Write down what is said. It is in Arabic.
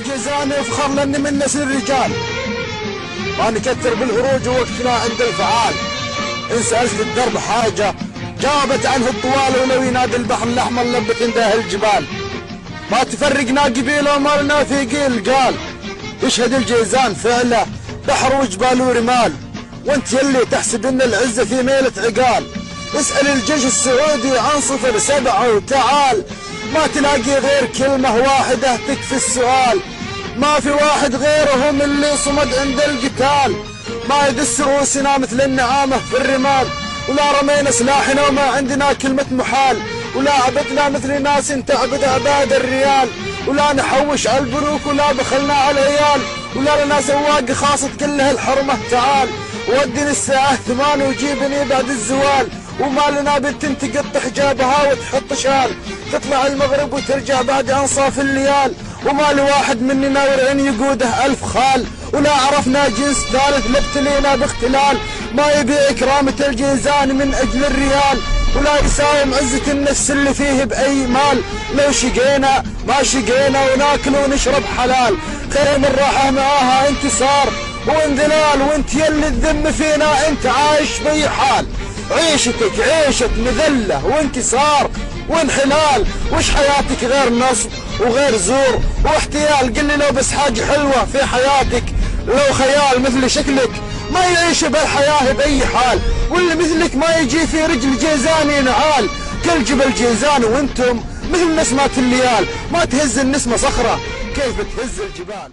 جيزان افخر لاني من نسل الرجال، ما نكثر بالهروج ووقتنا عند الفعال. ان سألت الدرب حاجة جابت عنه الطوال، ولو ينادي البحر الاحمر لبت عنده الجبال. ما تفرقنا قبيله وما لنا في قيل قال، يشهد الجيزان فعله بحر وجبال ورمال. وانت يلي تحسب ان العزة في ميلة عقال، اسأل الجيش السعودي عن 07 وتعال. ما تلاقي غير كلمة واحدة تكفي السؤال، ما في واحد غيرهم اللي صمد عند القتال. ما يدس رؤوسنا مثل النعامة في الرمال، ولا رمينا سلاحنا وما عندنا كلمة محال. ولا عبدنا مثل ناس تعبد عباد الريال، ولا نحوش على البنوك ولا بخلنا على العيال. ولا لنا سواق خاصة كلها الحرمة تعال، ودني الساعة 8 وجيبني بعد الزوال. وما لنا بنت تقط حجابها وتحط شال، تطلع المغرب وترجع بعد انصاف الليال. وما لواحد مننا ورعين يقوده 1000 خال، ولا عرفنا جنس ثالث لابتلينا باختلال. ما يبيع كرامة الجيزان من اجل الريال، ولا يساوم عزة النفس اللي فيه باي مال. لو شقينا ما شقينا وناكل ونشرب حلال، خير من راحة معاها انتصار وانذلال. وانت يلي تذم فينا انت عايش بأي حال، عيشتك عيشة مذلة وانكسار وانحلال. وش حياتك غير نصب وغير زور واحتيال؟ قل لي لو بس حاجة حلوة في حياتك، لو خيال مثل شكلك ما يعيش بالحياة بأي حال. واللي مثلك ما يجي في رجل جيزان ينعال. كل جبل جيزان وانتم مثل نسمات الليال، ما تهز النسمة صخرة كيف تهز الجبال.